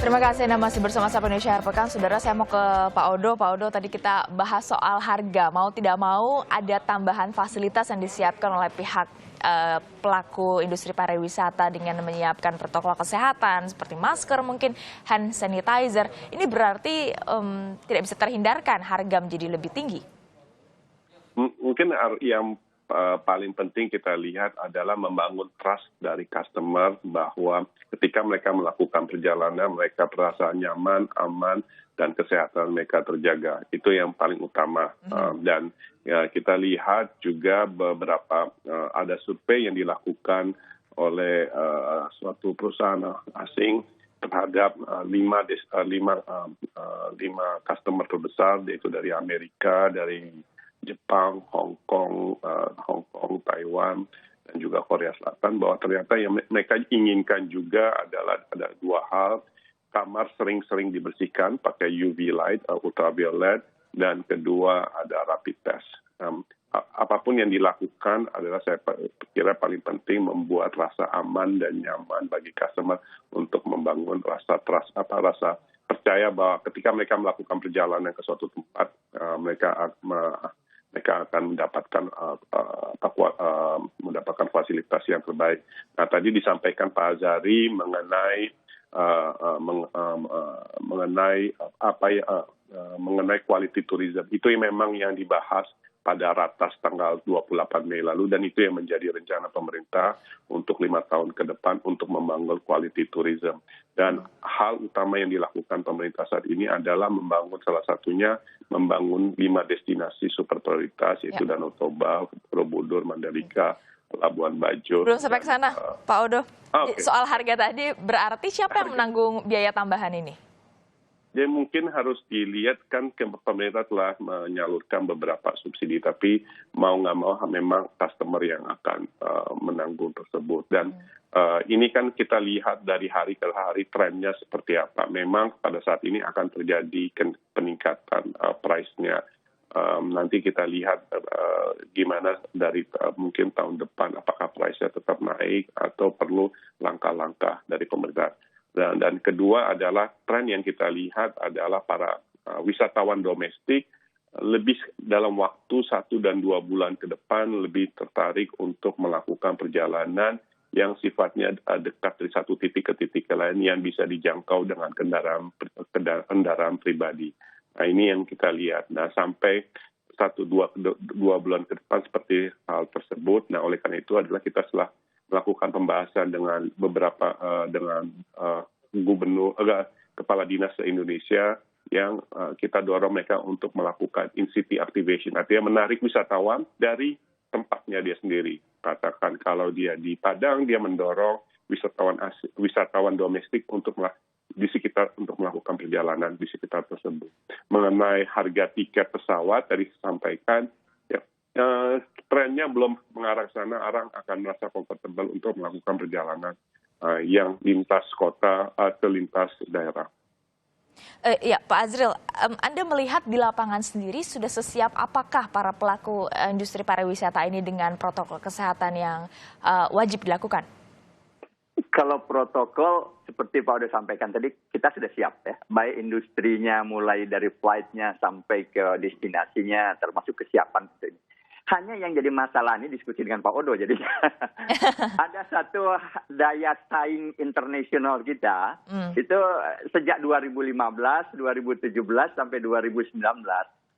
Terima kasih Anda masih bersama Sapa Indonesia Akhir Pekan. Saudara, saya mau ke Pak Odo. Pak Odo, tadi kita bahas soal harga. Mau tidak mau ada tambahan fasilitas yang disiapkan oleh pihak pelaku industri pariwisata dengan menyiapkan protokol kesehatan seperti masker, mungkin hand sanitizer. Ini berarti tidak bisa terhindarkan harga menjadi lebih tinggi. Mungkin yang paling penting kita lihat adalah membangun trust dari customer bahwa ketika mereka melakukan perjalanan, mereka merasa nyaman, aman, dan kesehatan mereka terjaga. Itu yang paling utama. Dan ya, kita lihat juga beberapa ada survei yang dilakukan oleh suatu perusahaan asing terhadap lima customer terbesar, yaitu dari Amerika, dari Jepang, Hong Kong, Taiwan, dan juga Korea Selatan, bahwa ternyata yang mereka inginkan juga adalah ada dua hal. Kamar sering-sering dibersihkan pakai UV light, ultraviolet, dan kedua ada rapid test. Apapun yang dilakukan adalah saya kira paling penting membuat rasa aman dan nyaman bagi customer untuk membangun rasa trust, rasa percaya bahwa ketika mereka melakukan perjalanan ke suatu tempat, mereka akan mendapatkan fasilitas yang terbaik. Nah, tadi disampaikan Pak Azari mengenai quality tourism. Itu yang memang yang dibahas pada ratas tanggal 28 Mei lalu, dan itu yang menjadi rencana pemerintah untuk 5 tahun ke depan untuk membangun quality tourism. Dan hal utama yang dilakukan pemerintah saat ini adalah salah satunya membangun 5 destinasi super prioritas, yaitu Danau Toba, Borobudur, Mandalika, Labuan Bajo. Belum sampai ke sana, Pak Odo. Soal harga tadi, berarti siapa yang menanggung biaya tambahan ini? Jadi mungkin harus dilihat, kan pemerintah telah menyalurkan beberapa subsidi, tapi mau nggak mau memang customer yang akan menanggung tersebut. Dan ini kan kita lihat dari hari ke hari trennya seperti apa. Memang pada saat ini akan terjadi peningkatan price-nya. Nanti kita lihat gimana dari mungkin tahun depan, apakah price-nya tetap naik atau perlu langkah-langkah dari pemerintah. Dan kedua adalah tren yang kita lihat adalah para wisatawan domestik lebih dalam waktu 1 dan 2 bulan ke depan lebih tertarik untuk melakukan perjalanan yang sifatnya dekat dari satu titik ke titik lain yang bisa dijangkau dengan kendaraan pribadi. Nah, ini yang kita lihat. Nah, sampai 1-2 bulan ke depan seperti hal tersebut. Nah, oleh karena itu adalah kita setelah melakukan pembahasan dengan beberapa kepala dinas Indonesia yang kita dorong mereka untuk melakukan in-city activation, artinya menarik wisatawan dari tempatnya dia sendiri. Katakan kalau dia di Padang, dia mendorong wisatawan domestik untuk melakukan perjalanan di sekitar tersebut. Mengenai harga tiket pesawat tadi disampaikan, trennya belum mengarah ke sana. Orang akan merasa comfortable untuk melakukan perjalanan yang lintas kota atau lintas daerah. Ya, Pak Azril, Anda melihat di lapangan sendiri sudah sesiap apakah para pelaku industri pariwisata ini dengan protokol kesehatan yang wajib dilakukan? Kalau protokol seperti Pak udah sampaikan tadi, kita sudah siap ya. Baik industrinya mulai dari flight-nya sampai ke destinasinya, termasuk kesiapan. Hanya yang jadi masalah ini diskusi dengan Pak Odo. Jadi ada satu daya saing internasional kita, itu sejak 2015, 2017 sampai 2019,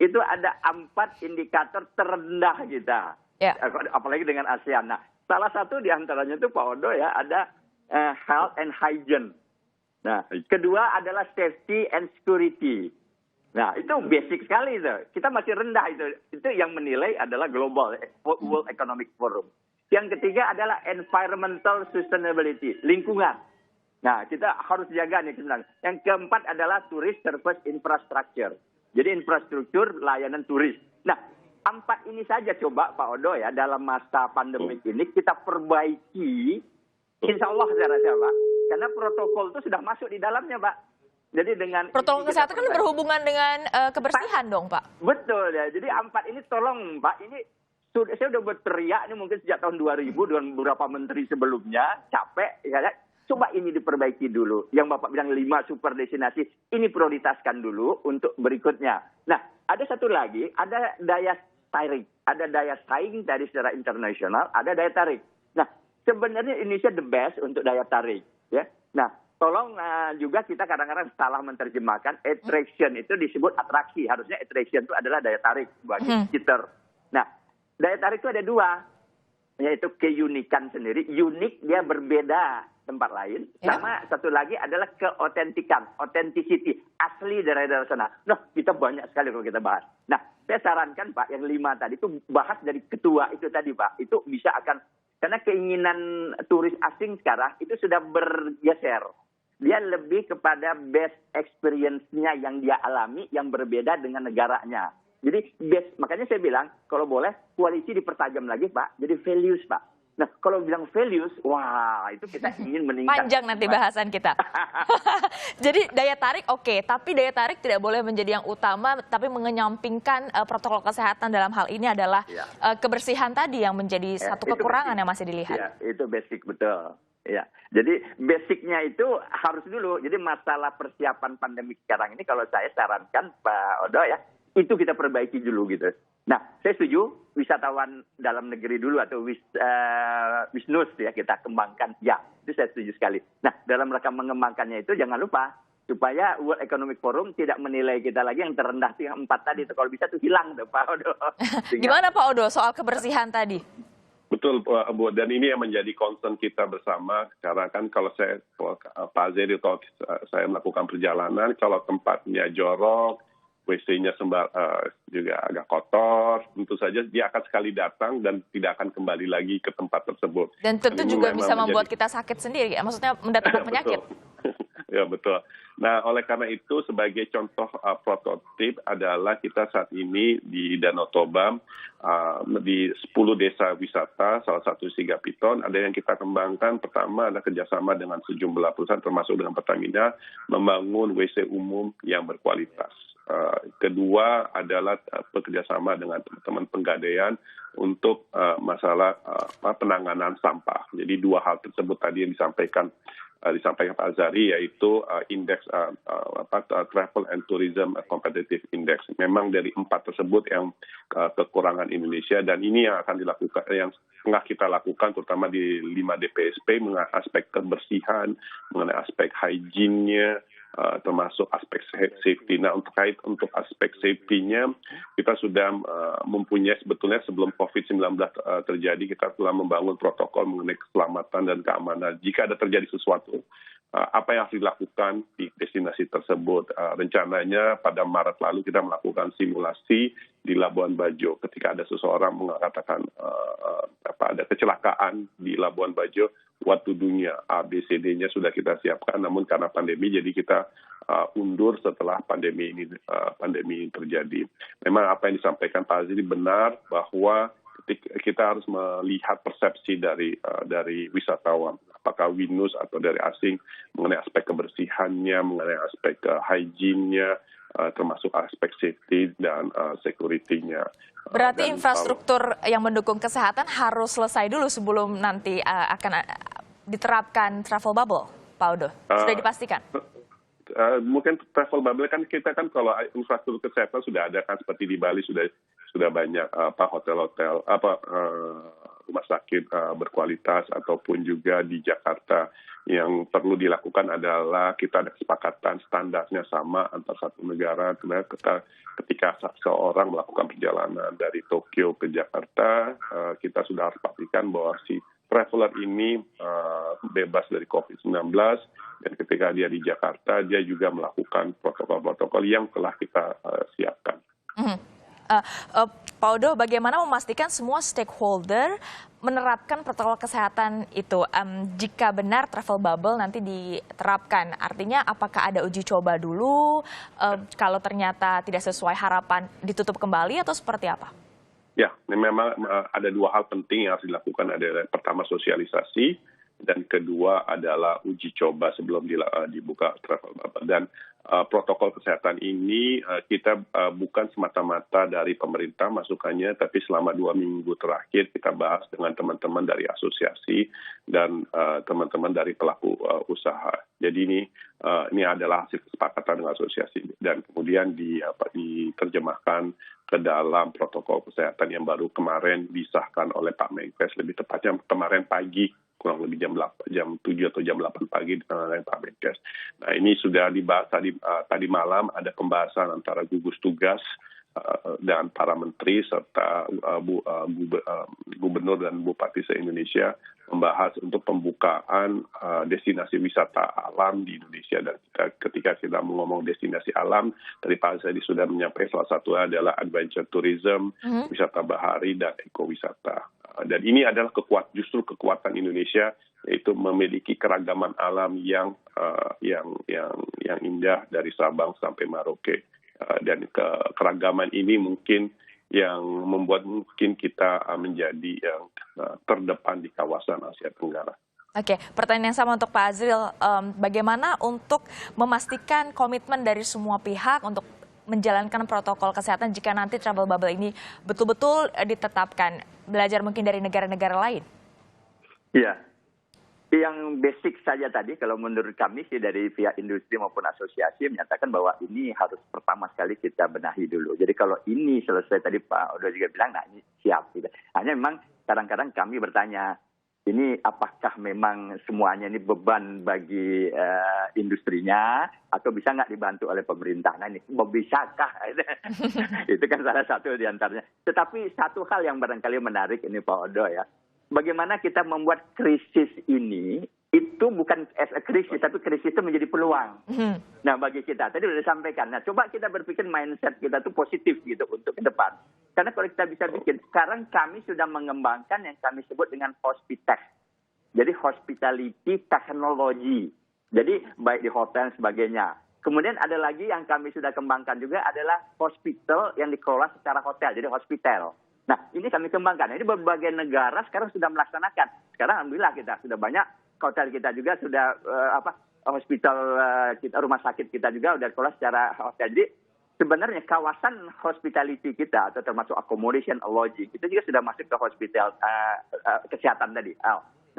itu ada 4 indikator terendah kita. Apalagi dengan ASEAN. Nah, salah satu di antaranya itu Pak Odo ya, ada health and hygiene. Nah, kedua adalah safety and security. Nah, itu basic sekali itu. Kita masih rendah itu. Itu yang menilai adalah Global World Economic Forum. Yang ketiga adalah environmental sustainability, lingkungan. Nah, kita harus jaga nih. Yang keempat adalah tourist service infrastructure. Jadi infrastruktur layanan turis. Nah, 4 ini saja coba Pak Odo ya, dalam masa pandemik ini kita perbaiki. Insya Allah saya rasa Pak. Karena protokol itu sudah masuk di dalamnya Pak. Jadi dengan protokol kesehatan kan berhubungan dengan kebersihan dong Pak. Betul ya. Jadi 4 ini tolong Pak, ini saya sudah berteriak ini mungkin sejak tahun 2000 dengan beberapa menteri sebelumnya, capek ya. coba ini diperbaiki dulu. Yang Bapak bilang 5 super destinasi, ini prioritaskan dulu untuk berikutnya. Nah, ada satu lagi, ada daya tarik. Ada daya saing tadi secara internasional, ada daya tarik. Nah, sebenarnya Indonesia the best untuk daya tarik. Ya. Nah, tolong juga kita kadang-kadang salah menerjemahkan attraction itu disebut atraksi. Harusnya attraction itu adalah daya tarik bagi visitor. Nah, daya tarik itu ada 2, yaitu keunikan sendiri. Unik, dia berbeda tempat lain. Sama satu lagi adalah keotentikan, authenticity, asli dari daerah sana. Nah, kita banyak sekali kalau kita bahas. Nah, saya sarankan Pak, yang 5 tadi itu bahas dari ketua itu tadi Pak. Itu bisa akan, karena keinginan turis asing sekarang itu sudah bergeser. Dia lebih kepada best experience-nya yang dia alami, yang berbeda dengan negaranya. Jadi best, makanya saya bilang kalau boleh koalisi dipertajam lagi Pak, jadi values Pak. Nah kalau bilang values, wah itu kita ingin meningkatkan. Panjang nanti bahasan kita. Jadi daya tarik oke, tapi daya tarik tidak boleh menjadi yang utama, tapi mengenyampingkan protokol kesehatan dalam hal ini adalah kebersihan tadi yang menjadi satu kekurangan yang masih dilihat. Ya, itu basic betul. Ya, jadi basicnya itu harus dulu. Jadi masalah persiapan pandemi sekarang ini kalau saya sarankan Pak Odo ya, itu kita perbaiki dulu gitu. Nah, saya setuju wisatawan dalam negeri dulu atau wisnus ya kita kembangkan. Ya, itu saya setuju sekali. Nah, dalam rangka mengembangkannya itu jangan lupa supaya World Economic Forum tidak menilai kita lagi yang terendah yang 4 tadi. Kalau bisa tuh hilang tuh Pak Odo. Gimana Pak Odo soal kebersihan tadi? Betul, Bu. Dan ini yang menjadi concern kita bersama. Karena kan kalau Pak Azeri, kalau saya melakukan perjalanan, kalau tempatnya jorok, WC-nya juga agak kotor, tentu saja dia akan sekali datang dan tidak akan kembali lagi ke tempat tersebut. Dan tentu juga bisa membuat kita sakit sendiri, maksudnya mendatangkan penyakit. Ya, betul. Nah, oleh karena itu sebagai contoh prototip adalah kita saat ini di Danau Toba, di 10 desa wisata, salah satu Siga Piton, ada yang kita kembangkan. Pertama adalah kerjasama dengan sejumlah perusahaan, termasuk dengan Pertamina, membangun WC umum yang berkualitas. Kedua adalah bekerjasama dengan teman-teman penggadaian untuk masalah penanganan sampah. Jadi 2 hal tersebut tadi yang disampaikan Pak Azari, yaitu indeks Travel and Tourism Competitive Index. Memang dari 4 tersebut yang kekurangan Indonesia, dan ini yang akan dilakukan, yang tengah kita lakukan terutama di 5 DPSP mengenai aspek kebersihan, mengenai aspek hygiene-nya, termasuk aspek safety. Nah, untuk aspek safety-nya, kita sudah mempunyai sebetulnya sebelum COVID-19 terjadi, kita telah membangun protokol mengenai keselamatan dan keamanan. Jika ada terjadi sesuatu, apa yang harus dilakukan di destinasi tersebut. Rencananya pada Maret lalu kita melakukan simulasi di Labuan Bajo. Ketika ada seseorang mengatakan ada kecelakaan di Labuan Bajo, waktu dunia ABCD-nya sudah kita siapkan, namun karena pandemi jadi kita undur setelah pandemi ini terjadi. Memang apa yang disampaikan Pak Azri benar, bahwa kita harus melihat persepsi dari wisatawan, apakah winus atau dari asing, mengenai aspek kebersihannya, mengenai aspek hygiene-nya, termasuk aspek safety dan security-nya. Berarti infrastruktur yang mendukung kesehatan harus selesai dulu sebelum nanti akan diterapkan travel bubble, Pak Odo. Sudah dipastikan? Mungkin travel bubble kan kita kan kalau infrastruktur kesehatan sudah ada kan, seperti di Bali sudah banyak hotel-hotel, rumah sakit berkualitas, ataupun juga di Jakarta. Yang perlu dilakukan adalah kita ada kesepakatan standarnya sama antar satu negara. Ketika seseorang melakukan perjalanan dari Tokyo ke Jakarta, kita sudah harus pastikan bahwa si traveler ini bebas dari COVID-19, dan ketika dia di Jakarta, dia juga melakukan protokol-protokol yang telah kita siapkan. Pak Odo, bagaimana memastikan semua stakeholder menerapkan protokol kesehatan itu? Jika benar travel bubble nanti diterapkan, artinya apakah ada uji coba dulu? Kalau ternyata tidak sesuai harapan, ditutup kembali atau seperti apa? Ya, memang ada 2 hal penting yang harus dilakukan. Ada pertama sosialisasi, dan kedua adalah uji coba sebelum dibuka travel bubble. Dan protokol kesehatan ini kita bukan semata-mata dari pemerintah masukannya, tapi selama 2 minggu terakhir kita bahas dengan teman-teman dari asosiasi dan teman-teman dari pelaku usaha. Jadi ini adalah hasil kesepakatan dengan asosiasi dan kemudian diterjemahkan ke dalam protokol kesehatan yang baru kemarin disahkan oleh Pak Menkes, lebih tepatnya kemarin pagi, kurang lebih jam 7 atau jam 8 pagi di tangan Pak Menkes. Nah, ini sudah dibahas tadi malam, ada pembahasan antara gugus tugas dan para menteri serta gubernur dan bupati se-Indonesia membahas untuk pembukaan destinasi wisata alam di Indonesia. Dan ketika kita ngomong destinasi alam, tadi Pak Azari sudah menyampaikan salah satu adalah adventure tourism, wisata bahari dan ekowisata. Dan ini adalah justru kekuatan Indonesia, yaitu memiliki keragaman alam yang indah dari Sabang sampai Merauke. Dan keragaman ini mungkin yang membuat mungkin kita menjadi yang terdepan di kawasan Asia Tenggara. Oke, pertanyaan yang sama untuk Pak Azril, bagaimana untuk memastikan komitmen dari semua pihak untuk menjalankan protokol kesehatan jika nanti travel bubble ini betul-betul ditetapkan, belajar mungkin dari negara-negara lain? Iya. Yang basic saja tadi, kalau menurut kami sih dari pihak industri maupun asosiasi menyatakan bahwa ini harus pertama sekali kita benahi dulu. Jadi kalau ini selesai, tadi Pak Odo juga bilang, nah ini siap. Gitu. Hanya memang kadang-kadang kami bertanya, ini apakah memang semuanya ini beban bagi industrinya atau bisa nggak dibantu oleh pemerintah? Nah ini bisakah? Itu kan salah satu di antaranya. Tetapi satu hal yang barangkali menarik ini Pak Odo ya. Bagaimana kita membuat krisis ini itu bukan as a krisis, tapi krisis itu menjadi peluang. Nah, bagi kita tadi sudah disampaikan. Nah, coba kita berpikir mindset kita itu positif gitu untuk ke depan. Karena kalau kita bisa bikin, sekarang kami sudah mengembangkan yang kami sebut dengan hospital. Jadi hospitality technology. Jadi baik di hotel dan sebagainya. Kemudian ada lagi yang kami sudah kembangkan juga adalah hospital yang dikelola secara hotel, jadi hospital. Nah, ini kami kembangkan. Ini berbagai negara sekarang sudah melaksanakan. Sekarang alhamdulillah kita sudah banyak, hotel kita juga sudah hospital kita, rumah sakit kita juga sudah dikelola secara hotel. Jadi sebenarnya kawasan hospitality kita atau termasuk accommodation, lodging itu juga sudah masuk ke hospital kesehatan tadi.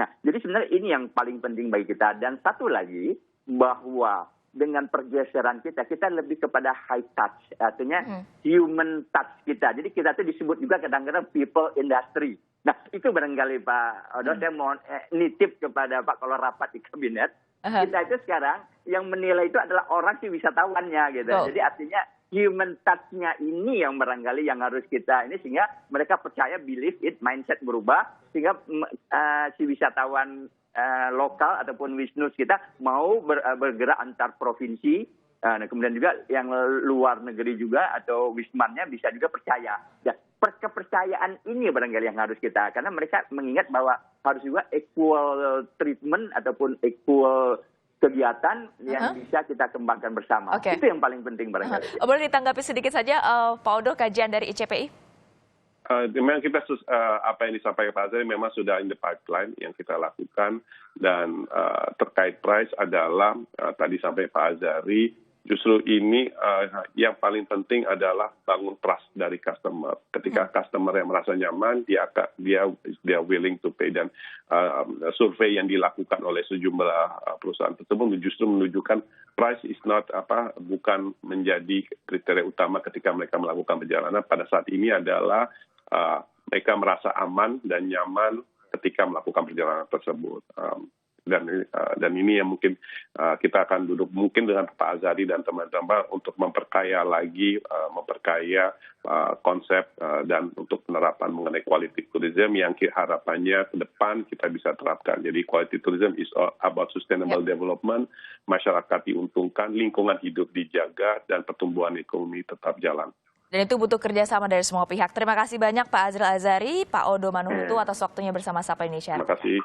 Nah, jadi sebenarnya ini yang paling penting bagi kita. Dan satu lagi bahwa dengan pergeseran kita lebih kepada high touch, artinya human touch kita. Jadi kita itu disebut juga kadang-kadang people industry. Nah, itu barangkali Pak Odo, saya mau nitip kepada Pak kalau rapat di kabinet. Kita itu sekarang yang menilai itu adalah orang si wisatawannya gitu. Jadi artinya human touch-nya ini yang barangkali yang harus kita ini sehingga mereka percaya, believe it, mindset berubah sehingga si wisatawan lokal ataupun wisnus kita mau bergerak antar provinsi, kemudian juga yang luar negeri juga atau wismannya bisa juga percaya. Ya, kepercayaan ini barangkali yang harus kita, karena mereka mengingat bahwa harus juga equal treatment ataupun equal kegiatan yang bisa kita kembangkan bersama. Itu yang paling penting barangkali. Boleh ditanggapi sedikit saja Pak Odo, kajian dari ICPI? Memang kita apa yang disampaikan Pak Azari memang sudah in the pipeline yang kita lakukan, dan terkait price adalah tadi sampai Pak Azari, justru ini yang paling penting adalah bangun trust dari customer. Ketika customer yang merasa nyaman, dia willing to pay. Dan survei yang dilakukan oleh sejumlah perusahaan tersebut justru menunjukkan price is not bukan menjadi kriteria utama ketika mereka melakukan perjalanan. Pada saat ini adalah mereka merasa aman dan nyaman ketika melakukan perjalanan tersebut. Dan ini yang mungkin kita akan duduk mungkin dengan Pak Azari dan teman-teman untuk memperkaya lagi, konsep dan untuk penerapan mengenai quality tourism yang harapannya ke depan kita bisa terapkan. Jadi quality tourism is about sustainable development, masyarakat diuntungkan, lingkungan hidup dijaga, dan pertumbuhan ekonomi tetap jalan. Dan itu butuh kerjasama dari semua pihak. Terima kasih banyak Pak Azril Azari, Pak Odo Manuhutu atas waktunya bersama Sapa Indonesia. Terima kasih.